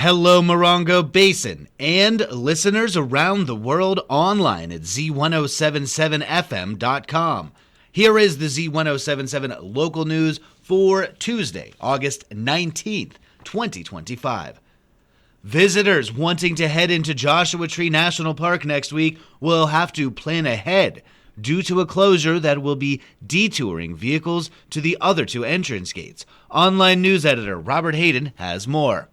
Hello, Morongo Basin, and listeners around the world online at Z107.7fm.com. Here is the Z107.7 local news for Tuesday, August 19th, 2025. Visitors wanting to head into Joshua Tree National Park next week will have to plan ahead due to a closure that will be detouring vehicles to the other two entrance gates. Online news editor Robert Hayden has more.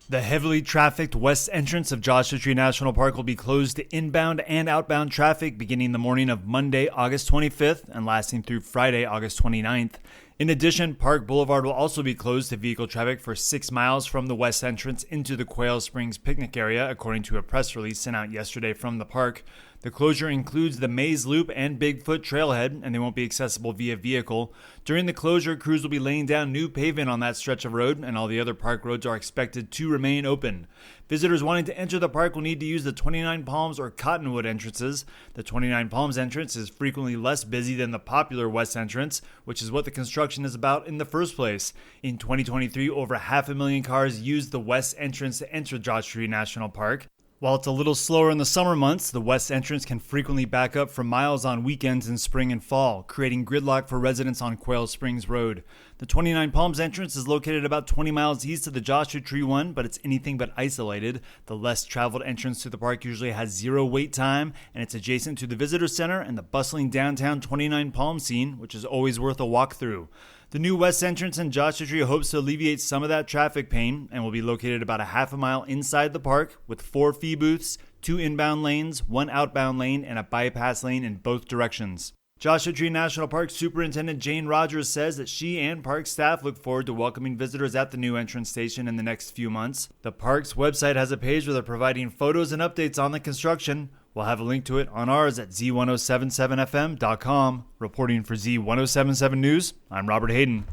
The heavily trafficked west entrance of Joshua Tree National Park will be closed to inbound and outbound traffic beginning the morning of Monday, August 25th and lasting through Friday, August 29th. In addition, Park Boulevard will also be closed to vehicle traffic for 6 miles from the west entrance into the Quail Springs picnic area, according to a press release sent out yesterday from the park. The closure includes the Maze Loop and Bigfoot Trailhead, and they won't be accessible via vehicle. During the closure, crews will be laying down new pavement on that stretch of road, and all the other park roads are expected to remain open. Visitors wanting to enter the park will need to use the 29 Palms or Cottonwood entrances. The 29 Palms entrance is frequently less busy than the popular west entrance, which is what the construction is about in the first place. In 2023, over 500,000 cars used the west entrance to enter Joshua Tree National Park. While it's a little slower in the summer months, the west entrance can frequently back up for miles on weekends in spring and fall, creating gridlock for residents on Quail Springs Road. The 29 Palms entrance is located about 20 miles east of the Joshua Tree one, but it's anything but isolated. The less traveled entrance to the park usually has zero wait time, and it's adjacent to the visitor center and the bustling downtown 29 Palms scene, which is always worth a walk through. The new west entrance in Joshua Tree hopes to alleviate some of that traffic pain and will be located about a half a mile inside the park with 4 fee booths, 2 inbound lanes, 1 outbound lane, and a bypass lane in both directions. Joshua Tree National Park Superintendent Jane Rogers says that she and park staff look forward to welcoming visitors at the new entrance station in the next few months. The park's website has a page where they're providing photos and updates on the construction. We'll have a link to it on ours at Z107.7fm.com. Reporting for Z107.7 News, I'm Robert Hayden.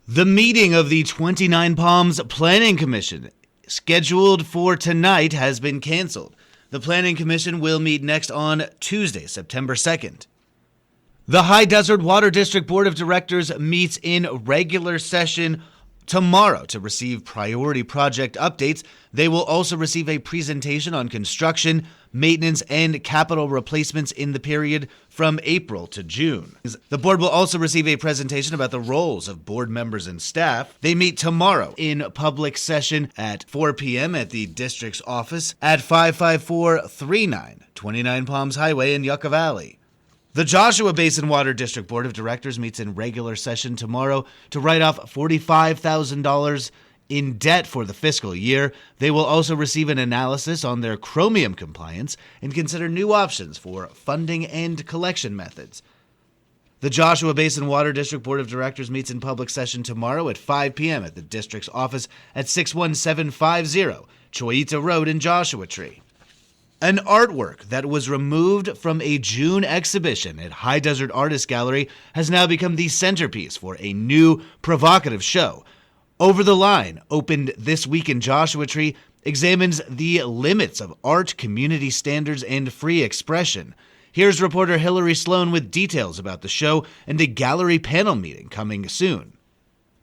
The meeting of the 29 Palms Planning Commission, scheduled for tonight, has been canceled. The Planning Commission will meet next on Tuesday, September 2nd. The High Desert Water District Board of Directors meets in regular session tomorrow to receive priority project updates. They will also receive a presentation on construction, maintenance, and capital replacements in the period from April to June. The board will also receive a presentation about the roles of board members and staff. They meet tomorrow in public session at 4 p.m. at the district's office at 55439 29 Palms Highway in Yucca Valley. The Joshua Basin Water District Board of Directors meets in regular session tomorrow to write off $45,000 in debt for the fiscal year. They will also receive an analysis on their chromium compliance and consider new options for funding and collection methods. The Joshua Basin Water District Board of Directors meets in public session tomorrow at 5 p.m. at the district's office at 61750 Choita Road in Joshua Tree. An artwork that was removed from a June exhibition at High Desert Artist Gallery has now become the centerpiece for a new, provocative show. Over the Line, opened this week in Joshua Tree, examines the limits of art, community standards, and free expression. Here's reporter Hillary Sloan with details about the show and a gallery panel meeting coming soon.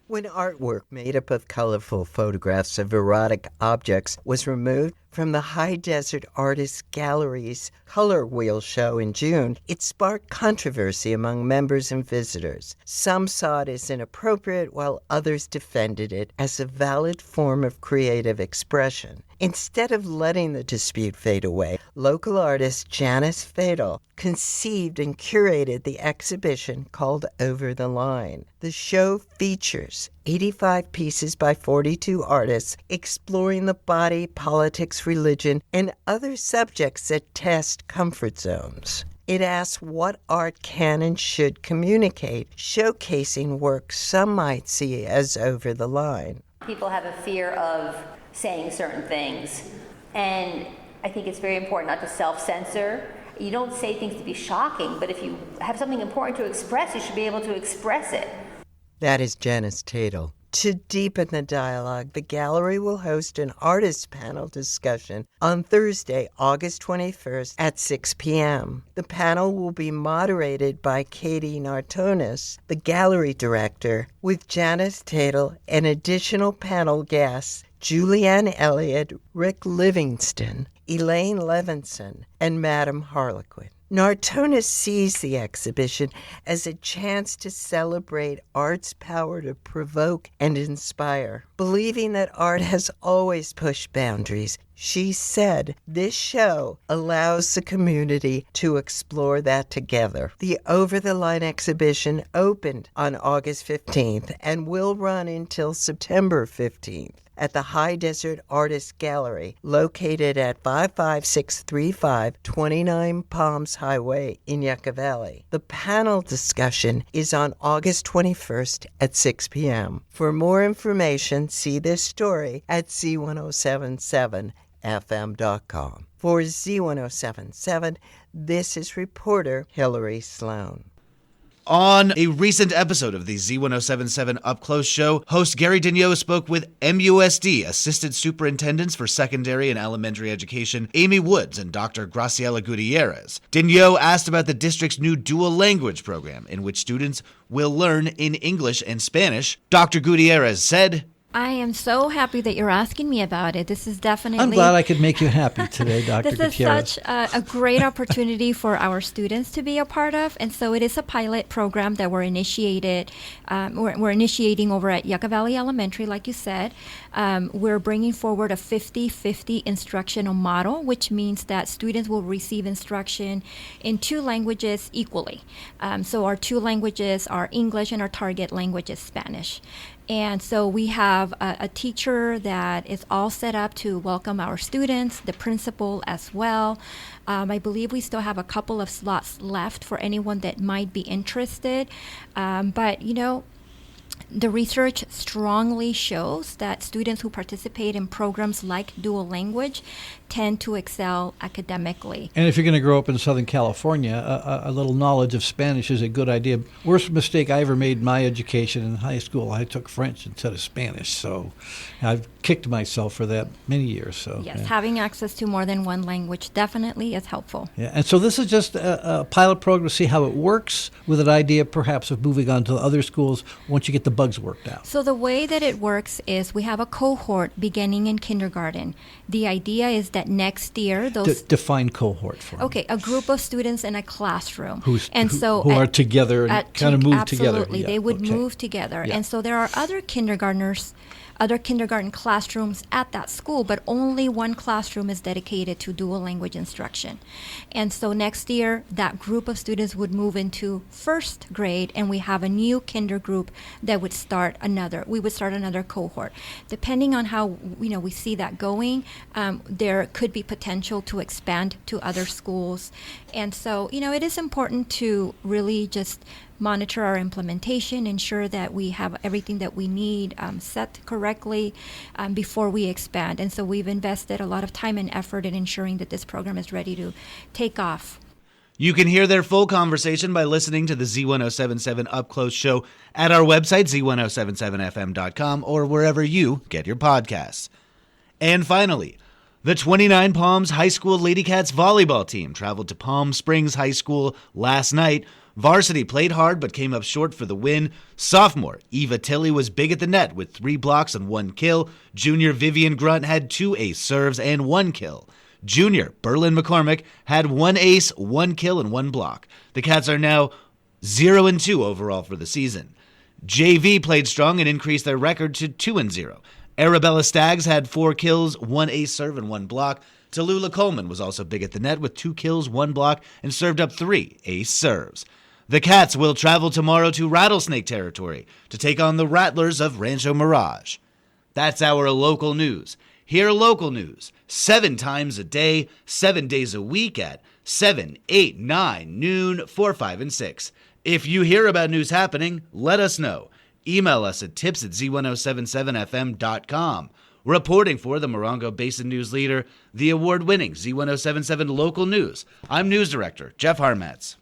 When artwork made up of colorful photographs of erotic objects was removed from the High Desert Artist Gallery's Color Wheel show in June, it sparked controversy among members and visitors. Some saw it as inappropriate, while others defended it as a valid form of creative expression. Instead of letting the dispute fade away, local artist Janice Fatal conceived and curated the exhibition called Over the Line. The show features 85 pieces by 42 artists exploring the body, politics, religion, and other subjects that test comfort zones. It asks what art can and should communicate, showcasing work some might see as over the line. People have a fear of saying certain things, and I think it's very important not to self-censor. You don't say things to be shocking, but if you have something important to express, you should be able to express it. That is Janice Tatel. To deepen the dialogue, the gallery will host an artist panel discussion on Thursday, August 21st at 6 p.m. The panel will be moderated by Katie Nartonis, the gallery director, with Janice Tatel and additional panel guests Julianne Elliott, Rick Livingston, Elaine Levinson, and Madame Harlequin. Nartona sees the exhibition as a chance to celebrate art's power to provoke and inspire. Believing that art has always pushed boundaries, she said this show allows the community to explore that together. The Over the Line exhibition opened on August 15th and will run until September 15th. At the High Desert Artist Gallery, located at 55635 29 Palms Highway in Yucca Valley. The panel discussion is on August 21st at 6 p.m. For more information, see this story at Z107.7fm.com. For Z107.7, this is reporter Hillary Sloan. On a recent episode of the Z107.7 Up Close show, host Gary Daigneault spoke with MUSD Assistant Superintendents for Secondary and Elementary Education, Amy Woods and Dr. Graciela Gutierrez. Daigneault asked about the district's new dual language program, in which students will learn in English and Spanish. Dr. Gutierrez said, I am so happy that you're asking me about it. This is definitely... I'm glad I could make you happy today, Dr. This is Gutierrez. such a great opportunity for our students to be a part of. And so it is a pilot program that we're initiating over at Yucca Valley Elementary, like you said. We're bringing forward a 50-50 instructional model, which means that students will receive instruction in two languages equally. So our two languages are English and our target language is Spanish. And so we have a teacher that is all set up to welcome our students, the principal as well. I believe we still have a couple of slots left for anyone that might be interested. But, you know, the research strongly shows that students who participate in programs like dual language tend to excel academically. And if you're going to grow up in Southern California, a little knowledge of Spanish is a good idea. Worst mistake I ever made in my education in high school, I took French instead of Spanish. So I've kicked myself for that many years. So yes, having access to more than one language definitely is helpful. Yeah, and so this is just a pilot program to see how it works, with an idea perhaps of moving on to other schools once you get the bugs worked out. So the way that it works is we have a cohort beginning in kindergarten. The idea is that next year those define cohort for me. Okay, a group of students in a classroom, who are together and kind of move together. Absolutely, they would move together, and so there are other kindergarten classrooms at that school, but only one classroom is dedicated to dual language instruction. And so next year, that group of students would move into first grade, and we have a new kinder group that would start another cohort. Depending on how we see that going, there could be potential to expand to other schools. And so, it is important to really just monitor our implementation, ensure that we have everything that we need set correctly before we expand. And so we've invested a lot of time and effort in ensuring that this program is ready to take off. You can hear their full conversation by listening to the Z107.7 Up Close show at our website, Z107.7fm.com, or wherever you get your podcasts. And finally, the 29 Palms High School Lady Cats volleyball team traveled to Palm Springs High School last night. Varsity played hard but came up short for the win. Sophomore Eva Tilley was big at the net with 3 blocks and 1 kill. Junior Vivian Grunt had 2 ace serves and 1 kill. Junior Berlin McCormick had 1 ace, 1 kill, and 1 block. The Cats are now 0-2 overall for the season. JV played strong and increased their record to 2-0. Arabella Staggs had 4 kills, 1 ace serve, and 1 block. Tallulah Coleman was also big at the net with 2 kills, 1 block, and served up 3 ace serves. The Cats will travel tomorrow to Rattlesnake territory to take on the Rattlers of Rancho Mirage. That's our local news. Hear local news 7 times a day, 7 days a week at 7, 8, 9, noon, 4, 5, and 6. If you hear about news happening, let us know. Email us at tips@z1077fm.com. Reporting for the Morongo Basin News Leader, the award-winning Z107.7 Local News, I'm News Director Jeff Harmatz.